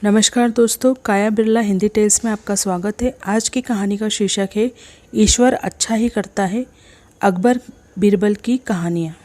नमस्कार दोस्तों, काया बिरला हिंदी टेल्स में आपका स्वागत है। आज की कहानी का शीर्षक है ईश्वर अच्छा ही करता है। अकबर बीरबल की कहानियाँ।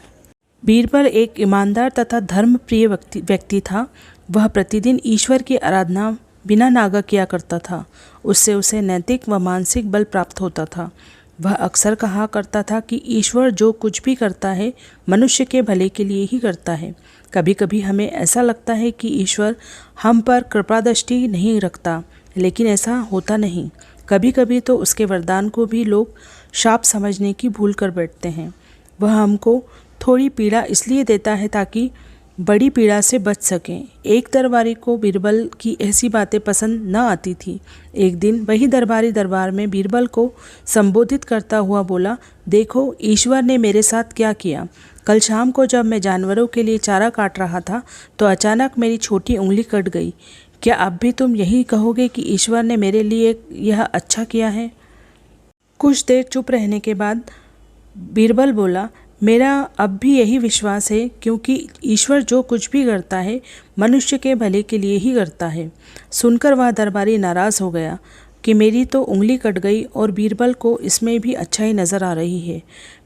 बीरबल एक ईमानदार तथा धर्मप्रिय व्यक्ति था। वह प्रतिदिन ईश्वर की आराधना बिना नागा किया करता था। उससे उसे नैतिक व मानसिक बल प्राप्त होता था। वह अक्सर कहा करता था कि ईश्वर जो कुछ भी करता है मनुष्य के भले के लिए ही करता है। कभी कभी हमें ऐसा लगता है कि ईश्वर हम पर कृपा दृष्टि नहीं रखता, लेकिन ऐसा होता नहीं। कभी कभी तो उसके वरदान को भी लोग शाप समझने की भूल कर बैठते हैं। वह हमको थोड़ी पीड़ा इसलिए देता है ताकि बड़ी पीड़ा से बच सकें। एक दरबारी को बीरबल की ऐसी बातें पसंद न आती थी। एक दिन वही दरबारी दरबार में बीरबल को संबोधित करता हुआ बोला, देखो ईश्वर ने मेरे साथ क्या किया। कल शाम को जब मैं जानवरों के लिए चारा काट रहा था तो अचानक मेरी छोटी उंगली कट गई। क्या अब भी तुम यही कहोगे कि ईश्वर ने मेरे लिए यह अच्छा किया है? कुछ देर चुप रहने के बाद बीरबल बोला, मेरा अब भी यही विश्वास है, क्योंकि ईश्वर जो कुछ भी करता है मनुष्य के भले के लिए ही करता है। सुनकर वह दरबारी नाराज़ हो गया कि मेरी तो उंगली कट गई और बीरबल को इसमें भी अच्छाई नज़र आ रही है।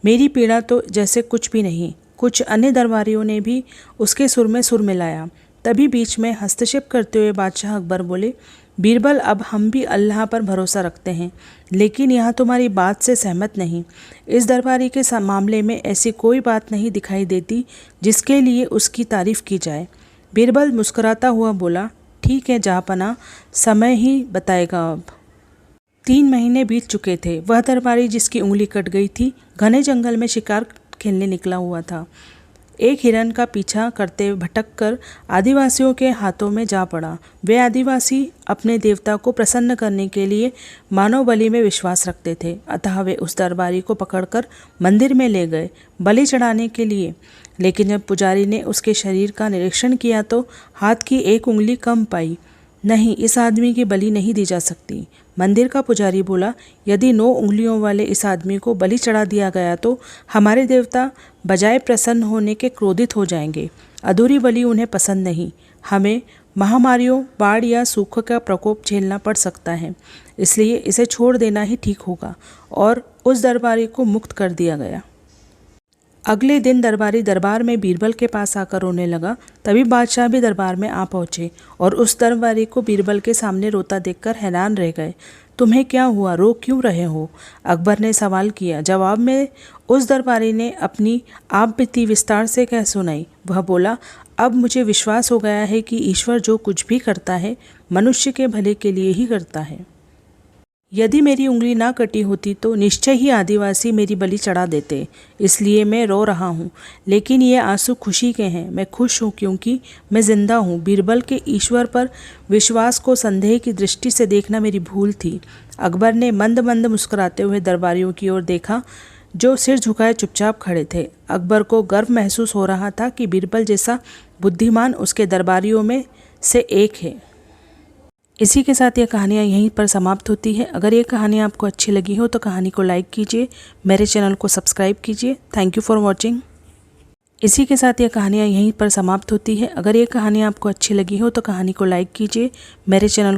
मेरी पीड़ा तो जैसे कुछ भी नहीं। कुछ अन्य दरबारियों ने भी उसके सुर में सुर मिलाया। तभी बीच में हस्तक्षेप करते हुए बादशाह अकबर बोले, बीरबल, अब हम भी अल्लाह पर भरोसा रखते हैं, लेकिन यहाँ तुम्हारी बात से सहमत नहीं। इस दरबारी के मामले में ऐसी कोई बात नहीं दिखाई देती जिसके लिए उसकी तारीफ़ की जाए। बीरबल मुस्कुराता हुआ बोला, ठीक है जहाँपनाह, समय ही बताएगा। अब 3 महीने बीत चुके थे। वह दरबारी जिसकी उंगली कट गई थी घने जंगल में शिकार खेलने निकला हुआ था। एक हिरन का पीछा करते भटक कर आदिवासियों के हाथों में जा पड़ा। वे आदिवासी अपने देवता को प्रसन्न करने के लिए मानव बलि में विश्वास रखते थे, अतः वे उस दरबारी को पकड़कर मंदिर में ले गए बलि चढ़ाने के लिए। लेकिन जब पुजारी ने उसके शरीर का निरीक्षण किया तो हाथ की एक उंगली कम पाई। नहीं, इस आदमी की बलि नहीं दी जा सकती। मंदिर का पुजारी बोला, यदि 9 उंगलियों वाले इस आदमी को बलि चढ़ा दिया गया तो हमारे देवता बजाय प्रसन्न होने के क्रोधित हो जाएंगे। अधूरी बलि उन्हें पसंद नहीं। हमें महामारियों, बाढ़ या सूखे का प्रकोप झेलना पड़ सकता है, इसलिए इसे छोड़ देना ही ठीक होगा। और उस दरबारी को मुक्त कर दिया गया। अगले दिन दरबारी दरबार में बीरबल के पास आकर रोने लगा। तभी बादशाह भी दरबार में आ पहुँचे और उस दरबारी को बीरबल के सामने रोता देखकर हैरान रह गए। तुम्हें क्या हुआ, रो क्यों रहे हो? अकबर ने सवाल किया। जवाब में उस दरबारी ने अपनी आप बीती विस्तार से कह सुनाई। वह बोला, अब मुझे विश्वास हो गया है कि ईश्वर जो कुछ भी करता है मनुष्य के भले के लिए ही करता है। यदि मेरी उंगली ना कटी होती तो निश्चय ही आदिवासी मेरी बलि चढ़ा देते, इसलिए मैं रो रहा हूँ। लेकिन ये आंसू खुशी के हैं। मैं खुश हूँ क्योंकि मैं जिंदा हूँ। बीरबल के ईश्वर पर विश्वास को संदेह की दृष्टि से देखना मेरी भूल थी। अकबर ने मंद मंद मुस्कुराते हुए दरबारियों की ओर देखा जो सिर झुकाए चुपचाप खड़े थे। अकबर को गर्व महसूस हो रहा था कि बीरबल जैसा बुद्धिमान उसके दरबारियों में से एक है। इसी के साथ यह कहानियाँ यहीं पर समाप्त होती है। अगर ये कहानी आपको अच्छी लगी हो तो कहानी को लाइक कीजिए, मेरे चैनल को सब्सक्राइब कीजिए। Thank you for watching. इसी के साथ यह कहानियाँ यहीं पर समाप्त होती है। अगर ये कहानी आपको अच्छी लगी हो तो कहानी को लाइक कीजिए, मेरे चैनल